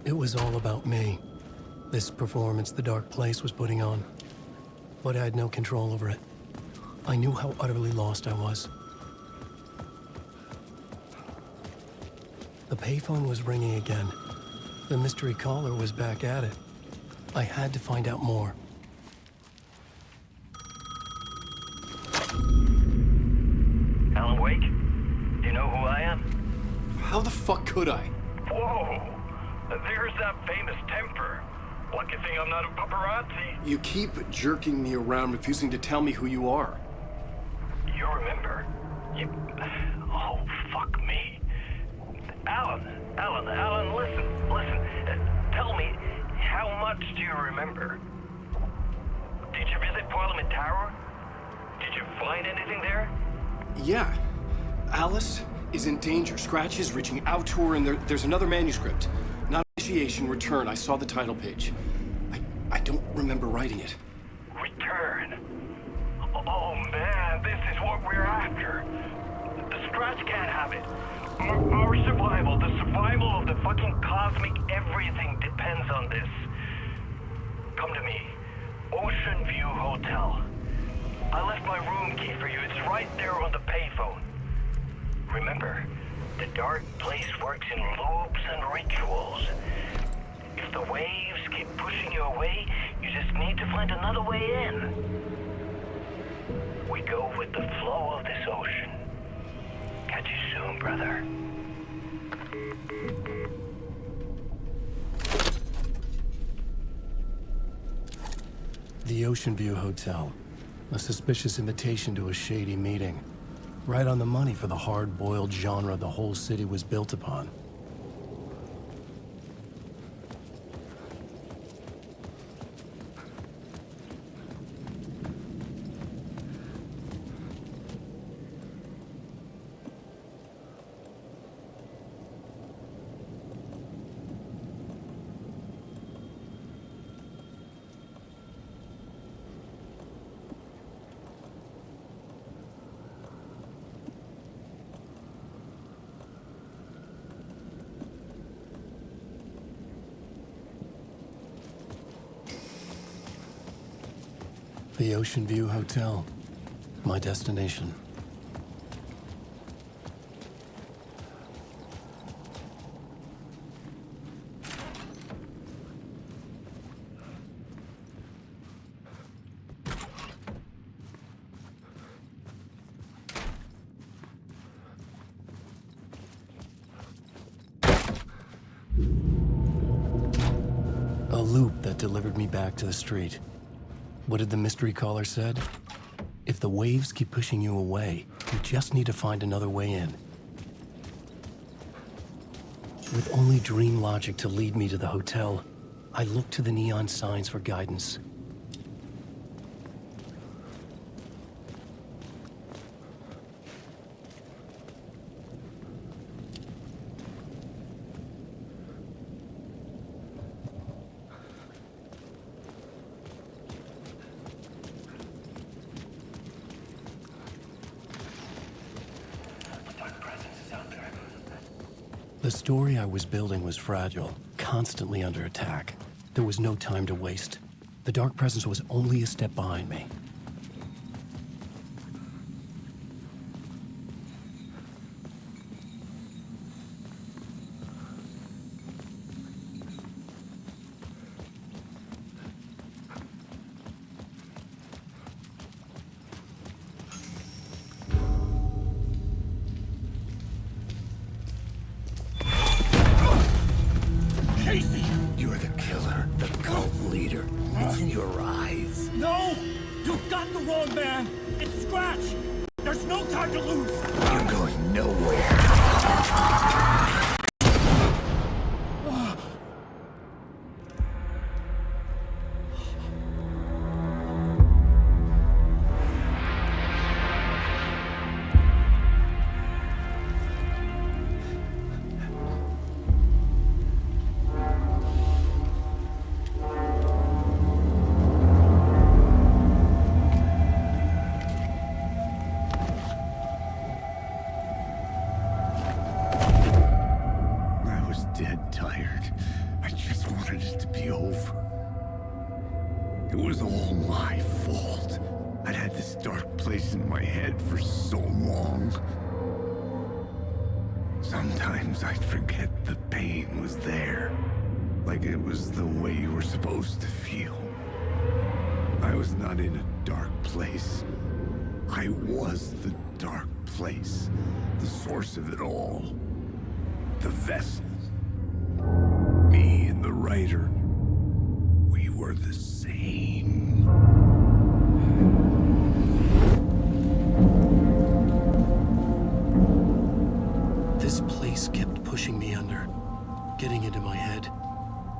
It was all about me. This performance the dark place was putting on. But I had no control over it. I knew how utterly lost I was. The payphone was ringing again. The mystery caller was back at it. I had to find out more. Alan Wake? Do you know who I am? How the fuck could I? Whoa! There's that famous temper. Lucky thing I'm not a paparazzi. You keep jerking me around, refusing to tell me who you are. You remember? Oh, fuck me. Alan, listen. Tell me, how much do you remember? Did you visit Parliament Tower? Did you find anything there? Yeah. Alice is in danger. Scratch is reaching out to her, and there's another manuscript. Not initiation, return. I saw the title page. I don't remember writing it. Return? Oh man, this is what we're after. The Scratch can't have it. Our survival, the survival of the fucking cosmic everything depends on this. Come to me. Ocean View Hotel. I left my room key for you. It's right there on the payphone. Remember, the dark place works in loops and rituals. If the waves keep pushing you away, you just need to find another way in. We go with the flow of this ocean. Catch you soon, brother. The Ocean View Hotel. A suspicious invitation to a shady meeting. Right on the money for the hard-boiled genre the whole city was built upon. The Ocean View Hotel. My destination. A loop that delivered me back to the street. What did the mystery caller said? If the waves keep pushing you away, you just need to find another way in. With only dream logic to lead me to the hotel, I looked to the neon signs for guidance. The story I was building was fragile, constantly under attack. There was no time to waste. The dark presence was only a step behind me. You're the killer, the cult leader. It's in your eyes. No! You got the wrong man! It's Scratch! There's no time to lose! You're going nowhere. dark place in my head for so long. Sometimes I'd forget the pain was there. Like it was the way you were supposed to feel. I was not in a dark place. I was the dark place. The source of it all. The vessel. Me and the writer. We were the same. This place kept pushing me under, getting into my head,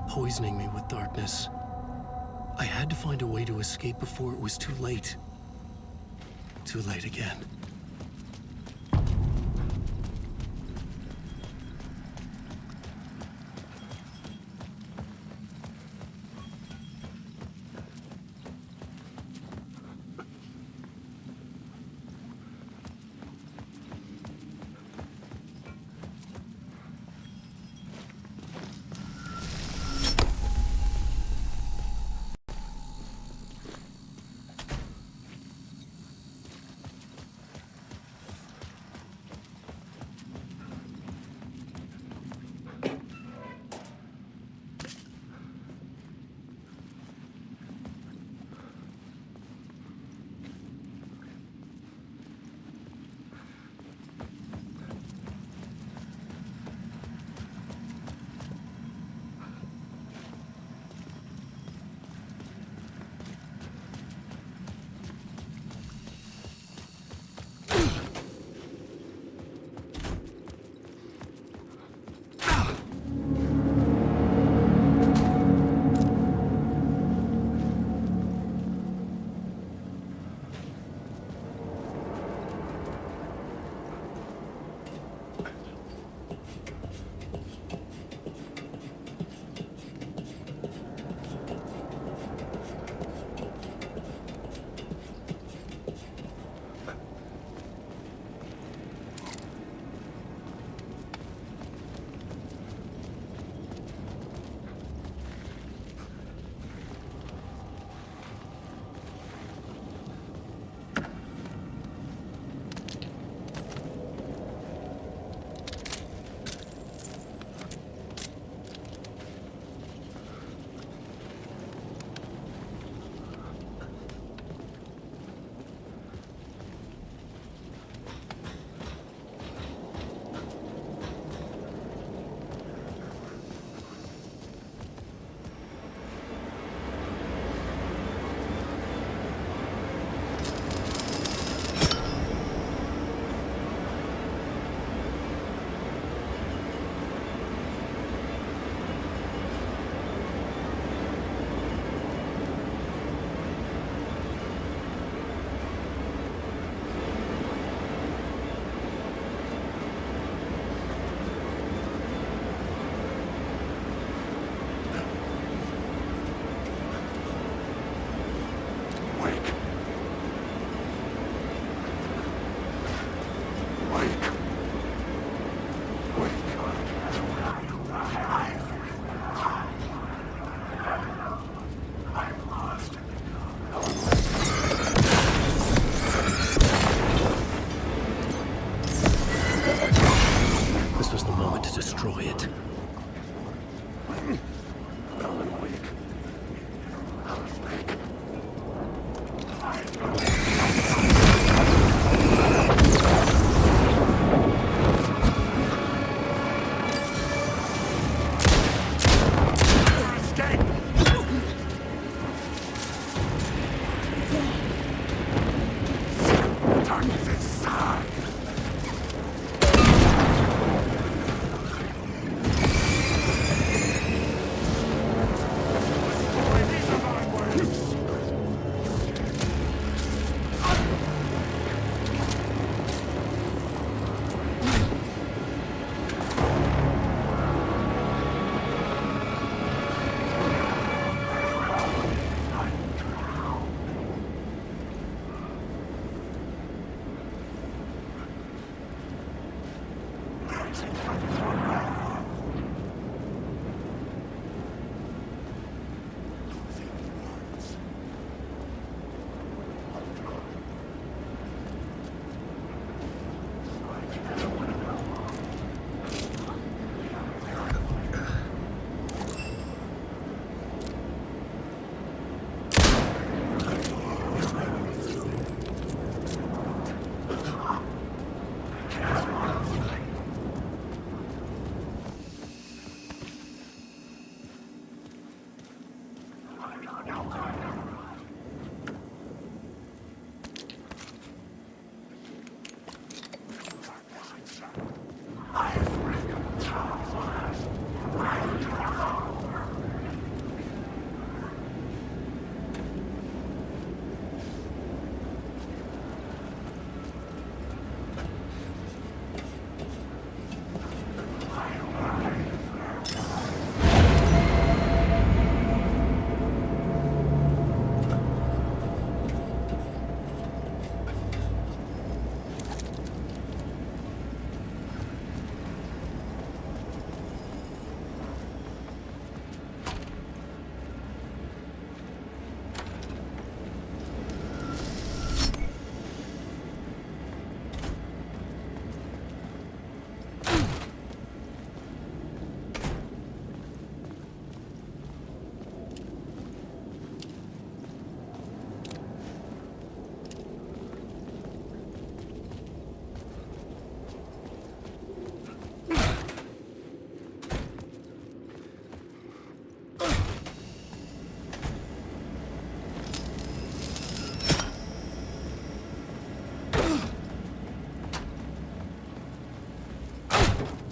poisoning me with darkness. I had to find a way to escape before it was too late. Too late again.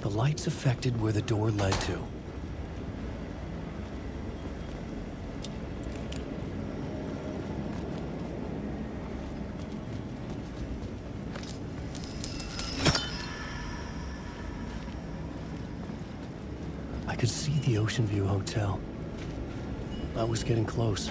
The lights affected where the door led to. I could see the Ocean View Hotel. I was getting close.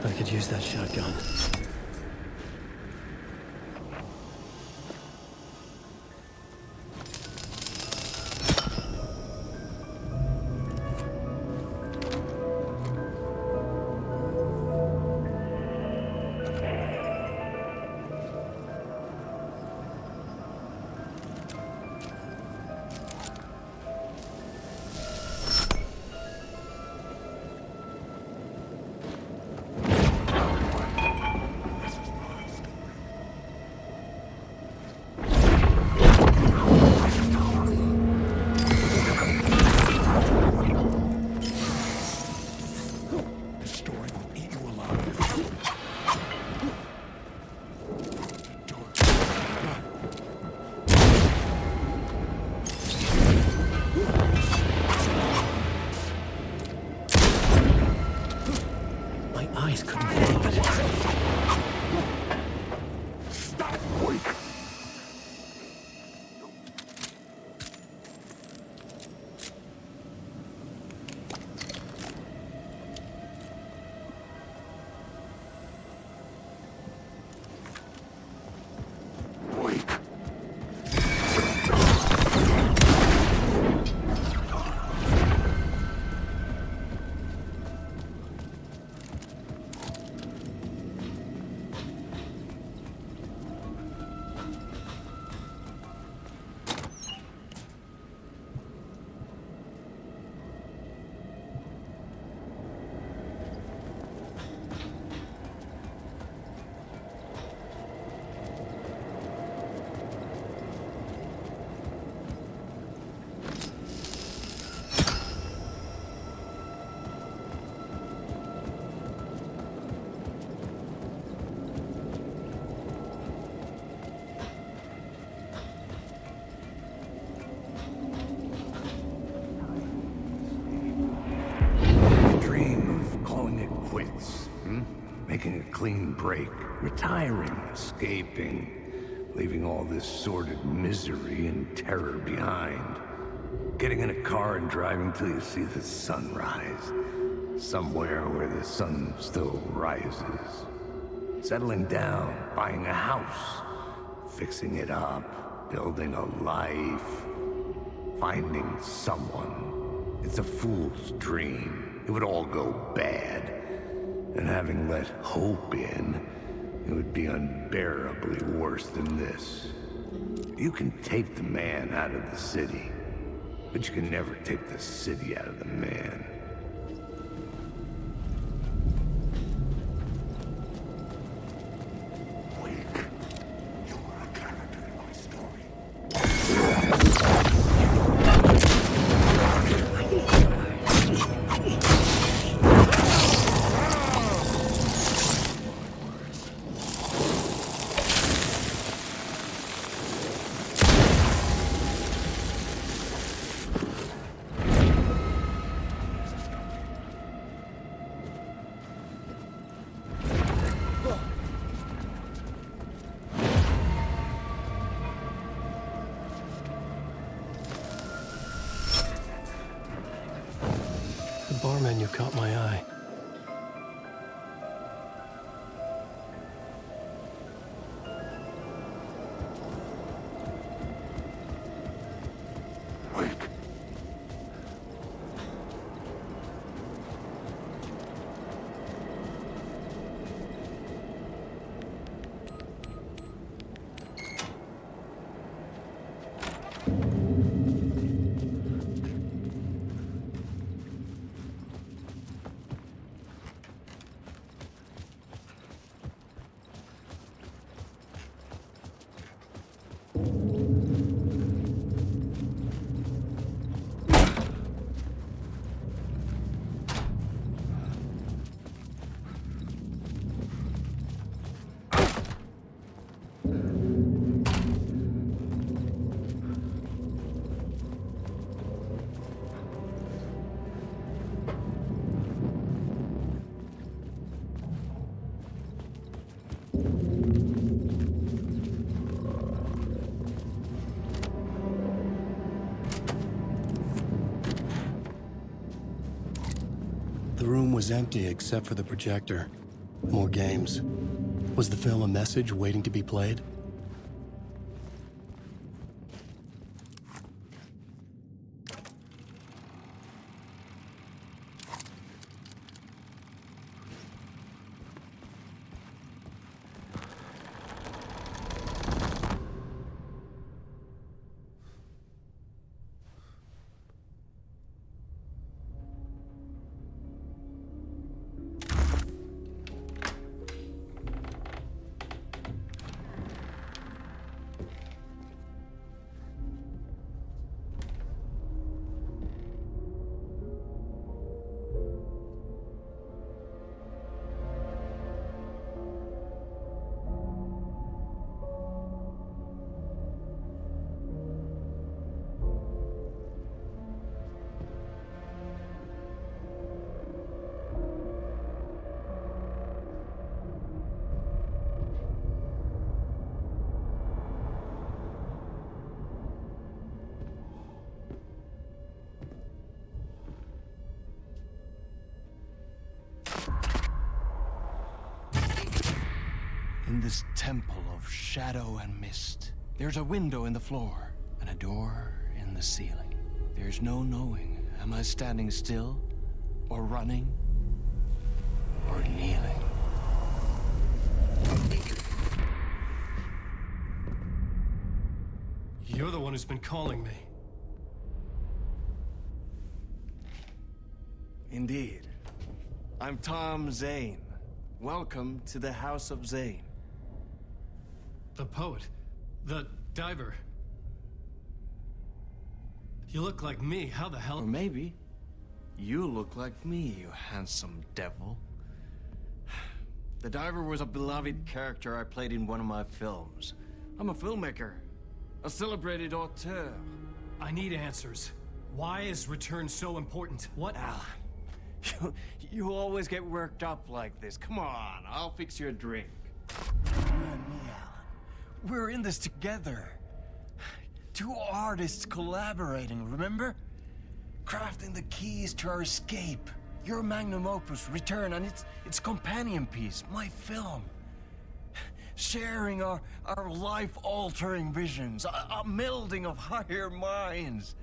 I could use that shotgun. Eyes couldn't follow it. Stop! Wait! Making a clean break, retiring, escaping, leaving all this sordid misery and terror behind. Getting in a car and driving till you see the sun rise. Somewhere where the sun still rises. Settling down, buying a house, fixing it up, building a life, finding someone. It's a fool's dream. It would all go bad. And having let hope in, it would be unbearably worse than this. You can take the man out of the city, but you can never take the city out of the man. Wake. You are a character in my story. The bar menu caught my eye. Wake. The room was empty except for the projector. More games. Was the film a message waiting to be played? In this temple of shadow and mist, there's a window in the floor and a door in the ceiling. There's no knowing, am I standing still, or running, or kneeling? You're the one who's been calling me. Indeed. I'm Tom Zane. Welcome to the House of Zane. The poet. The diver. You look like me. How the hell? Or maybe you look like me, you handsome devil. The diver was a beloved character I played in one of my films. I'm a filmmaker, a celebrated auteur. I need answers. Why is Return so important? What? Alan, you always get worked up like this. Come on, I'll fix you a drink. You and me, Alan. We're in this together. Two artists collaborating, remember? Crafting the keys to our escape. Your magnum opus, Return, and its companion piece, my film. Sharing our life-altering visions, a melding of higher minds.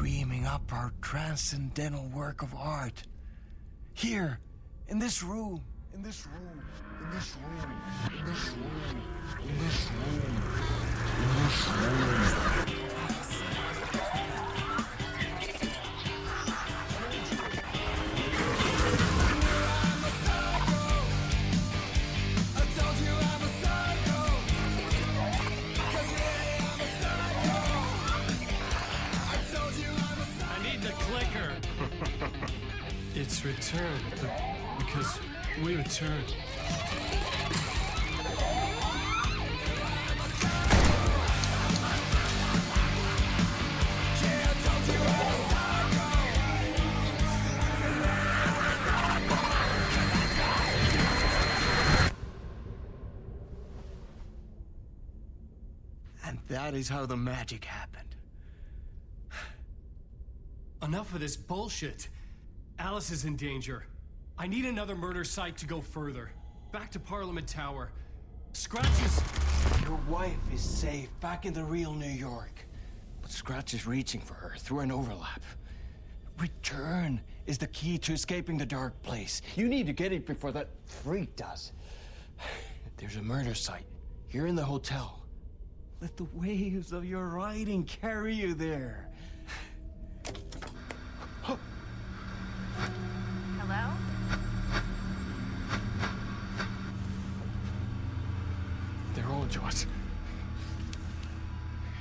dreaming up our transcendental work of art. Here, in this room, in this room, in this room, in this room, in this room, in this room. It's returned, because we returned. And that is how the magic happened. Enough of this bullshit. Alice is in danger. I need another murder site to go further. Back to Parliament Tower. Scratch is... Your wife is safe back in the real New York. But Scratch is reaching for her through an overlap. Return is the key to escaping the dark place. You need to get it before that freak does. There's a murder site here in the hotel. Let the waves of your writing carry you there. Hello? They're all yours.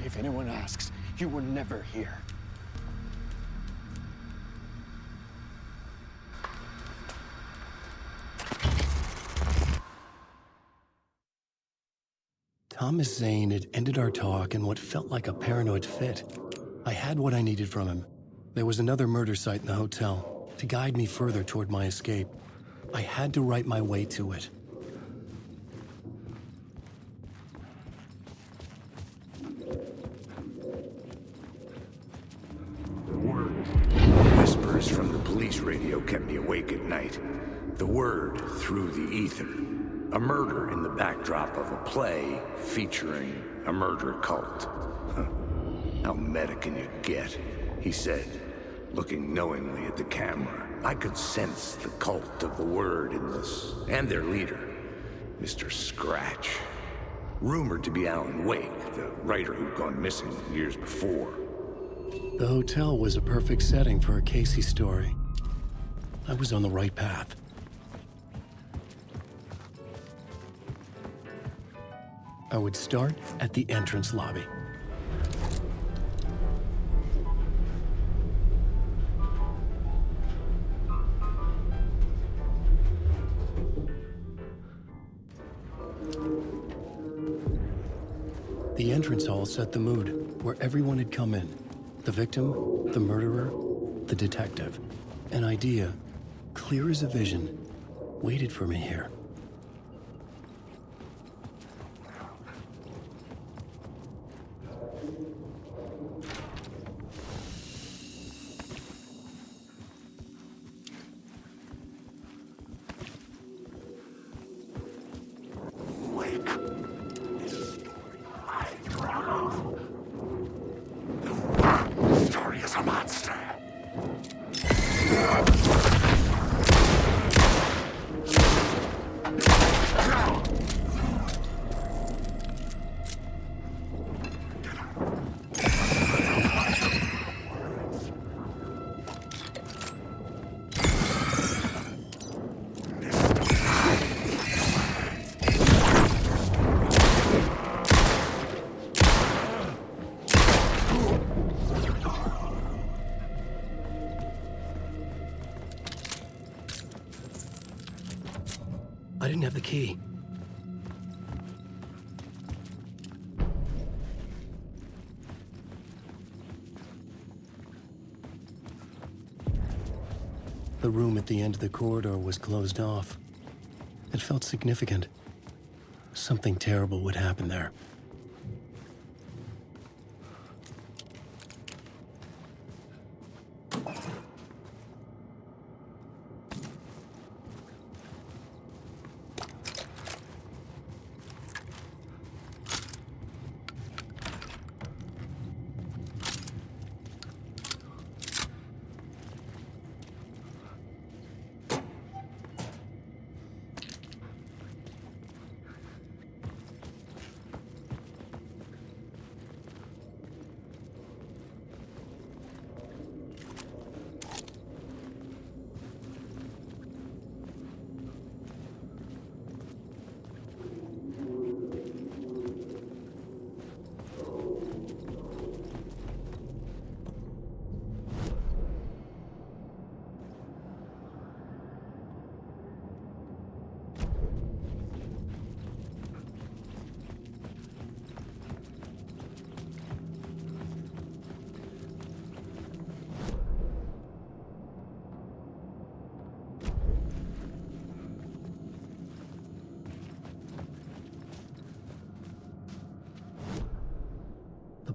If anyone asks, you were never here. Thomas Zane had ended our talk in what felt like a paranoid fit. I had what I needed from him. There was another murder site in the hotel to guide me further toward my escape. I had to write my way to it. Whispers from the police radio kept me awake at night. The word through the ether. A murder in the backdrop of a play featuring a murder cult. How meta can you get? He said, looking knowingly at the camera. I could sense the cult of the word in this, and their leader, Mr. Scratch. Rumored to be Alan Wake, the writer who'd gone missing years before. The hotel was a perfect setting for a Casey story. I was on the right path. I would start at the entrance lobby. The entrance hall set the mood, where everyone had come in. The victim, the murderer, the detective. An idea, clear as a vision, waited for me here. I didn't have the key. The room at the end of the corridor was closed off. It felt significant. Something terrible would happen there.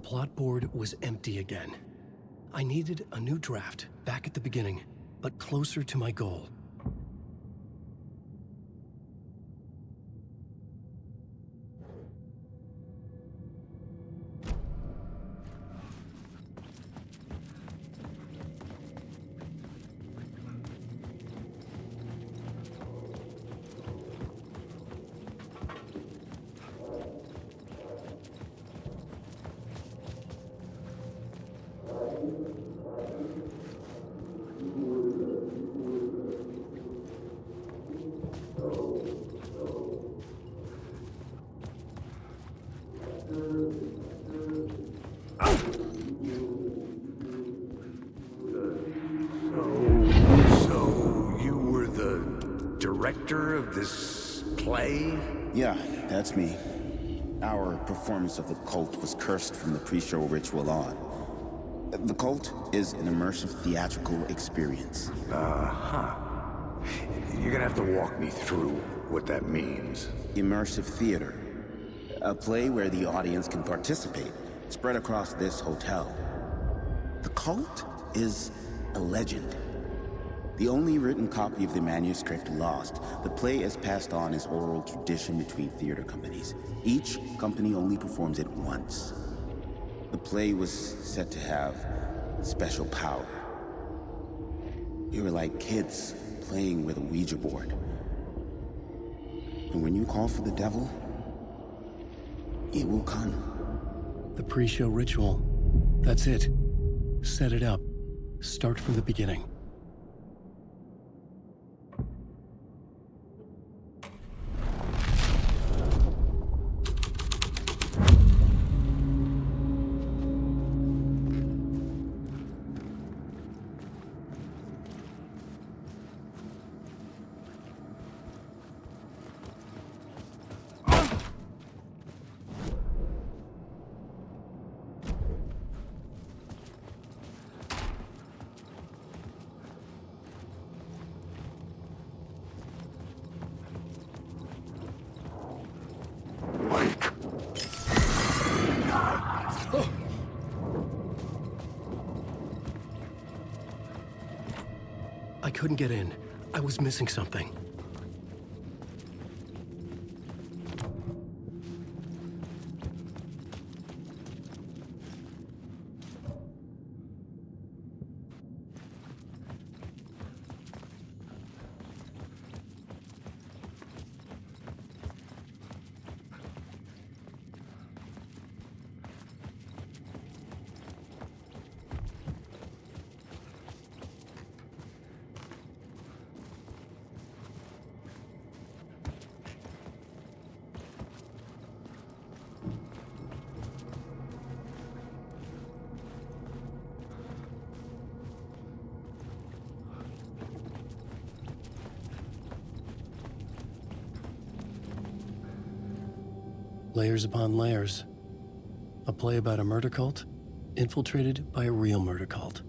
plot board was empty again. I needed a new draft, back at the beginning, but closer to my goal. So, you were the director of this play? Yeah, that's me. Our performance of The Cult was cursed from the pre-show ritual on. The Cult is an immersive theatrical experience. You're gonna have to walk me through what that means. Immersive theater. A play where the audience can participate, spread across this hotel. The Cult is a legend. The only written copy of the manuscript lost, the play is passed on as oral tradition between theater companies. Each company only performs it once. The play was said to have special power. We were like kids playing with a Ouija board. And when you call for the devil, it will come. The pre-show ritual. That's it. Set it up. Start from the beginning. I couldn't get in. I was missing something. Layers upon layers. A play about a murder cult, infiltrated by a real murder cult.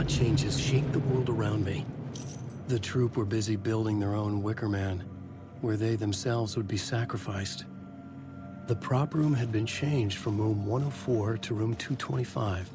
Changes shaped the world around me. The troupe were busy building their own Wicker Man, where they themselves would be sacrificed. The prop room had been changed from room 104 to room 225.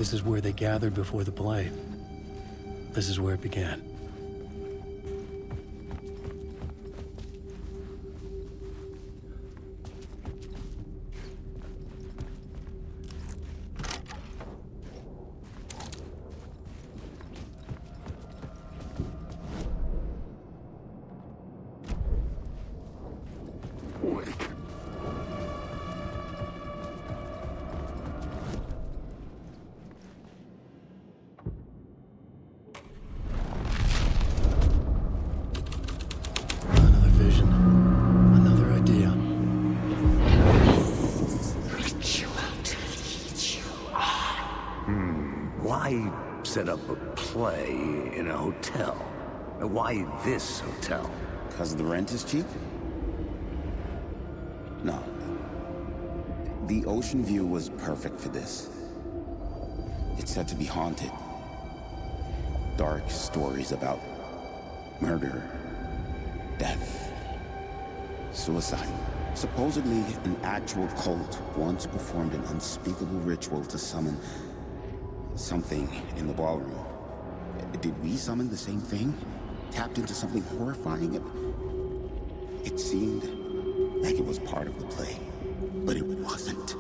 This is where they gathered before the play. This is where it began. Another vision. Another idea. Why set up a play in a hotel? Why this hotel? Because the rent is cheap? No. The ocean view was perfect for this. It's said to be haunted. Dark stories about murder, death, suicide. Supposedly, an actual cult once performed an unspeakable ritual to summon something in the ballroom. Did we summon the same thing? Tapped into something horrifying? It seemed like it was part of the play, but it wasn't.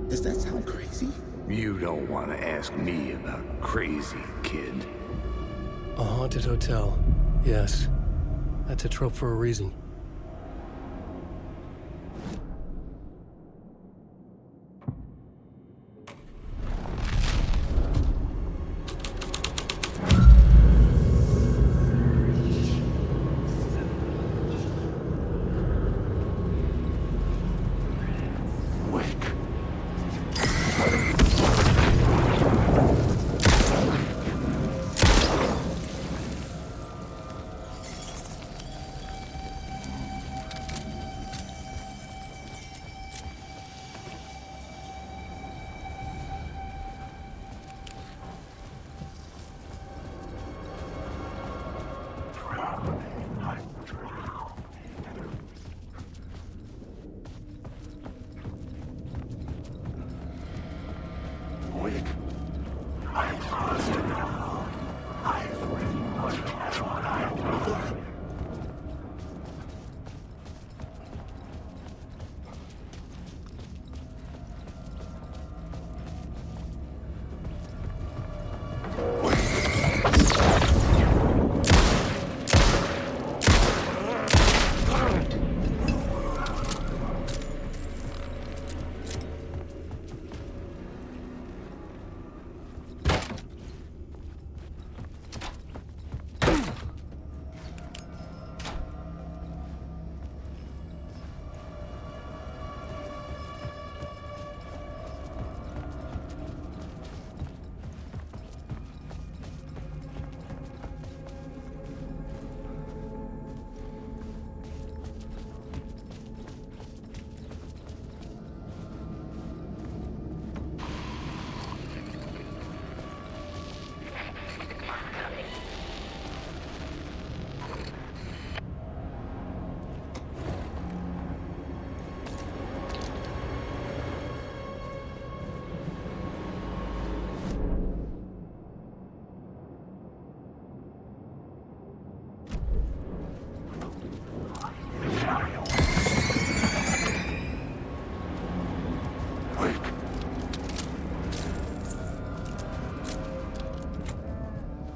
Does that sound crazy? You don't want to ask me about crazy, kid. A haunted hotel. Yes. That's a trope for a reason.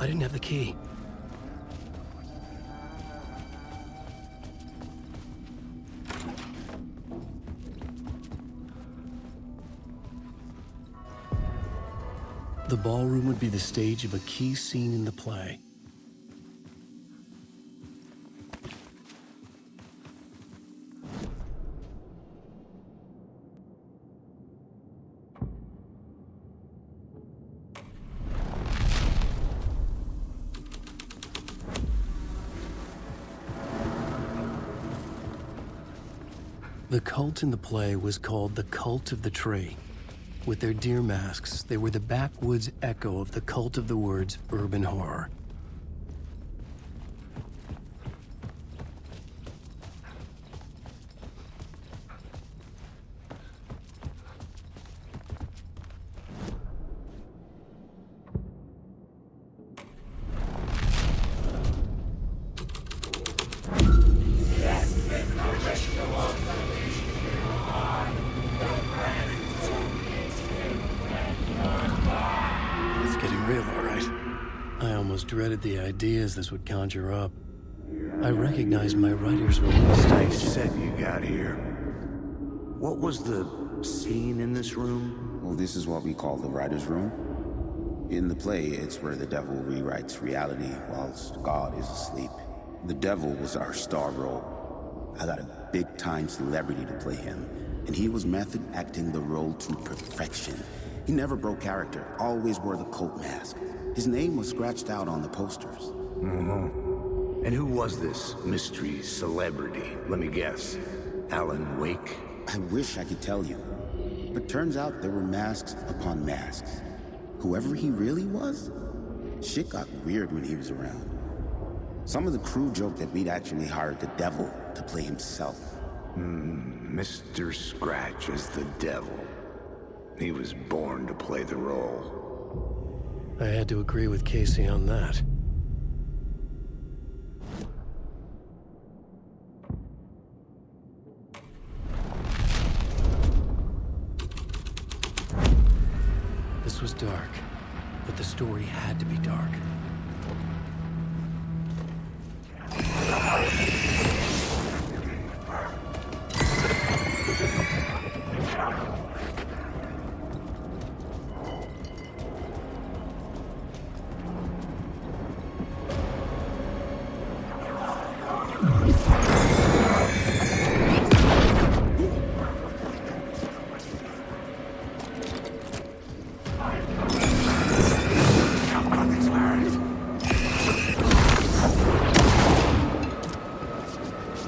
I didn't have the key. The ballroom would be the stage of a key scene in the play. The cult in the play was called the Cult of the Tree. With their deer masks, they were the backwoods echo of the cult of the word's urban horror. real, all right. I almost dreaded the ideas this would conjure up. I recognized my writer's room on the Nice stage. set you got here. What was the scene in this room? Well, this is what we call the writer's room. In the play, it's where the devil rewrites reality whilst God is asleep. The devil was our star role. I got a big-time celebrity to play him, and he was method acting the role to perfection. He never broke character, always wore the cult mask. His name was scratched out on the posters. And who was this mystery celebrity? Let me guess. Alan Wake? I wish I could tell you, but turns out there were masks upon masks. Whoever he really was, shit got weird when he was around. Some of the crew joked that we'd actually hired the devil to play himself. Mr. Scratch as the devil. He was born to play the role. I had to agree with Casey on that. This was dark, but the story had to be dark.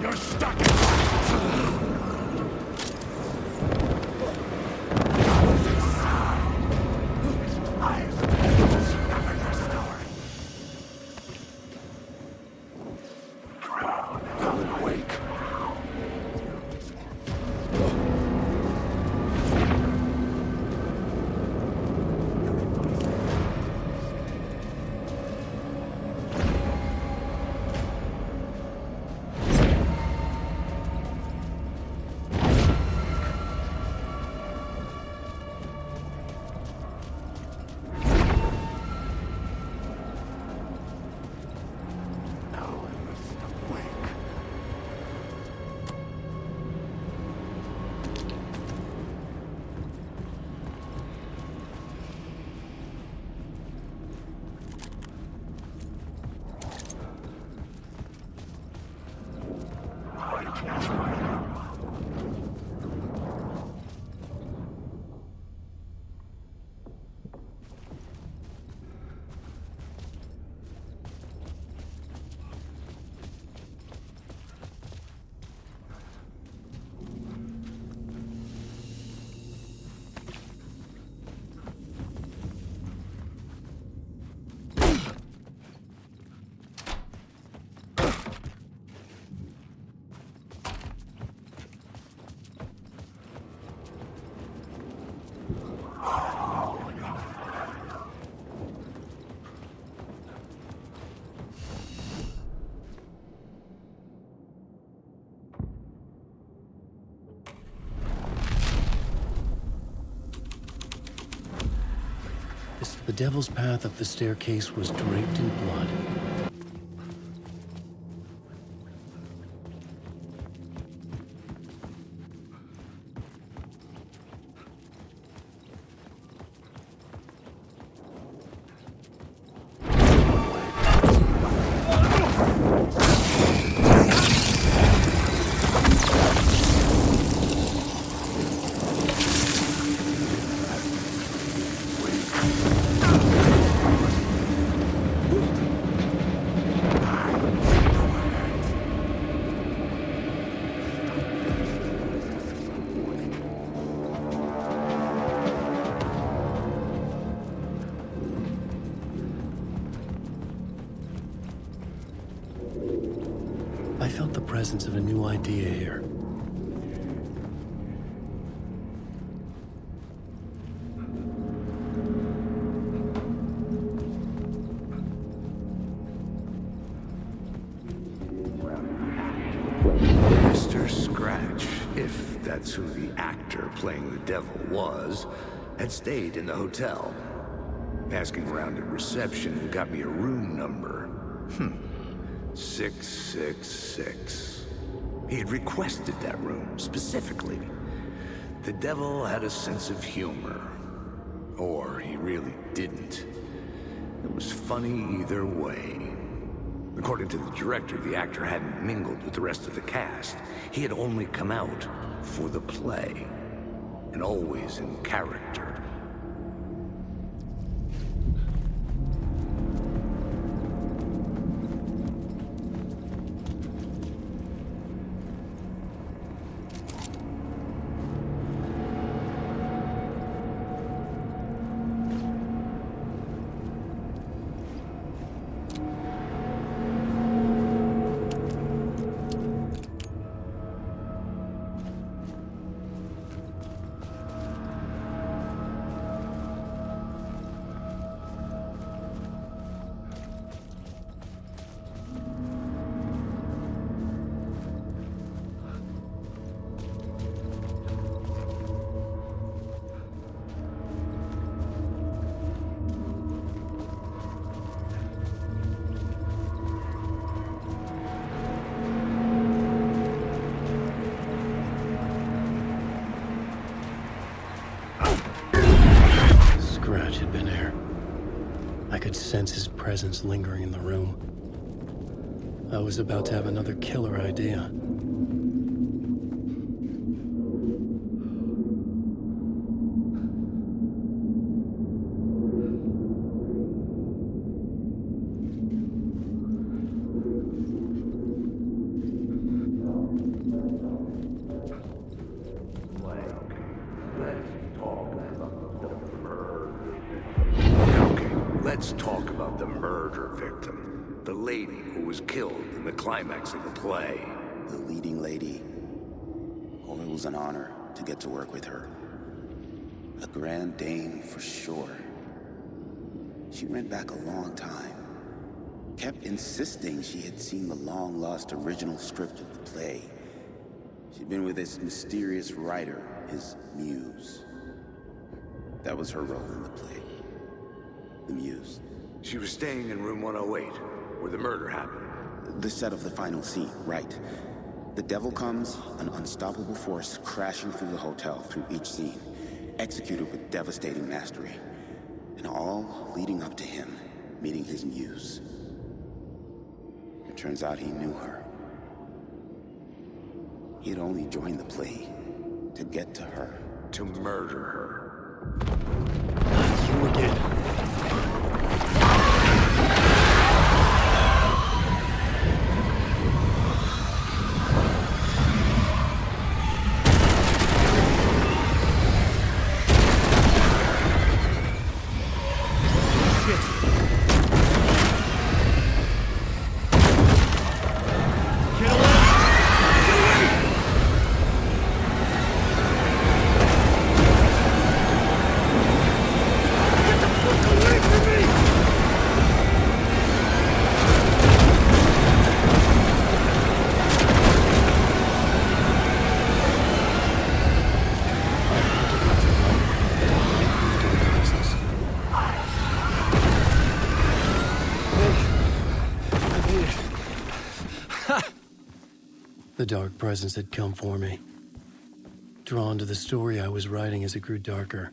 You're stuck! Alan Wake. The devil's path up the staircase was draped in blood. I felt the presence of a new idea here. Mr. Scratch, if that's who the actor playing the devil was, had stayed in the hotel. Asking around at reception got me a room number. 666. He had requested that room, specifically. The devil had a sense of humor. Or he really didn't. It was funny either way. According to the director, the actor hadn't mingled with the rest of the cast. He had only come out for the play. And always in character. Scratch had been here. I could sense his presence lingering in the room. I was about to have another killer idea. Let's talk about the murder victim. The lady who was killed in the climax of the play. The leading lady. Oh, it was an honor to get to work with her. A grand dame for sure. She went back a long time. Kept insisting she had seen the long-lost original script of the play. She'd been with this mysterious writer, his muse. That was her role in the play. The muse. She was staying in room 108, where the murder happened. The set of the final scene, right. The devil comes, an unstoppable force crashing through the hotel through each scene, executed with devastating mastery. And all leading up to him meeting his muse. It turns out he knew her. He had only joined the play to get to her. To murder her. You again. The dark presence had come for me. Drawn to the story I was writing as it grew darker.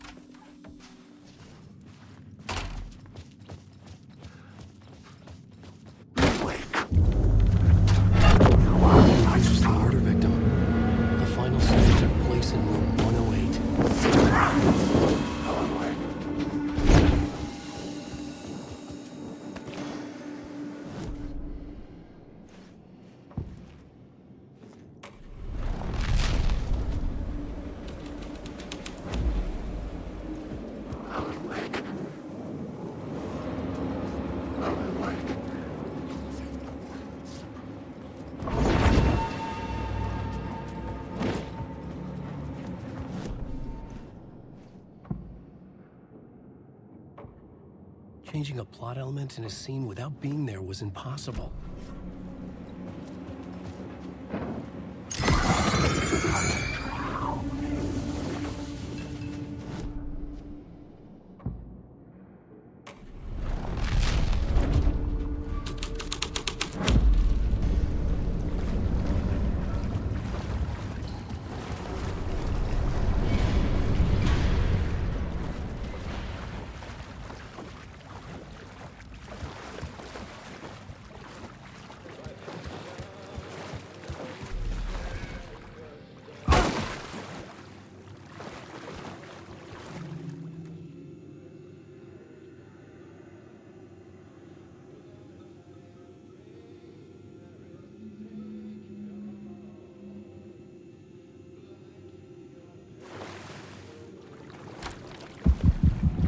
This was the murder victim. The final scene took place in room 108. Changing a plot element in a scene without being there was impossible.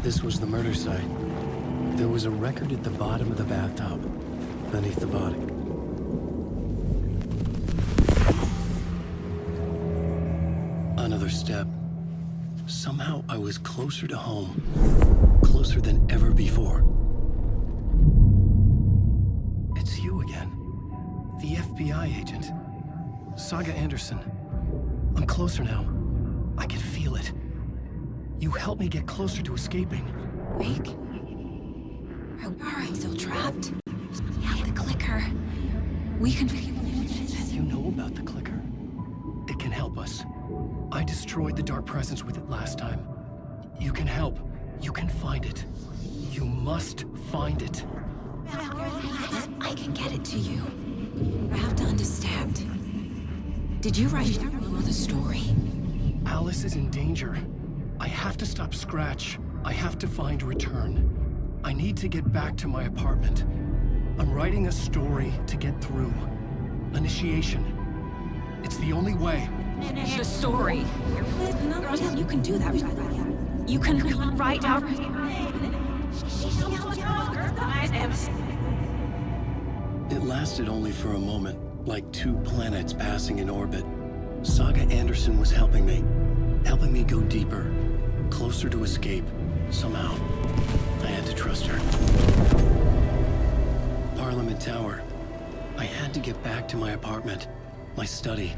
This was the murder site. There was a record at the bottom of the bathtub, beneath the body. Another step. Somehow I was closer to home. Closer than ever before. It's you again. The FBI agent. Saga Anderson. I'm closer now. I can feel it. You helped me get closer to escaping. Rick? Are you still trapped? Yeah, the clicker. We can... You know about the clicker? It can help us. I destroyed the dark presence with it last time. You can help. You can find it. You must find it. I can get it to you. I have to understand. Did you write the story? Alice is in danger. I have to stop Scratch. I have to find Return. I need to get back to my apartment. I'm writing a story to get through. Initiation. It's the only way. The story. You can do that. You can write out... It lasted only for a moment, like two planets passing in orbit. Saga Anderson was helping me go deeper, closer to escape. Somehow, I had to trust her. Parliament Tower. I had to get back to my apartment, my study.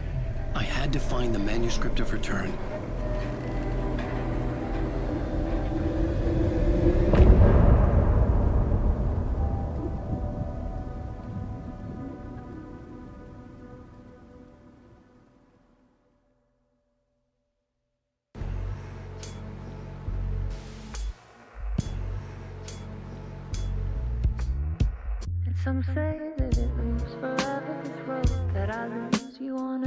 I had to find the manuscript of Return. Some say that it moves forever, this road that I lose you on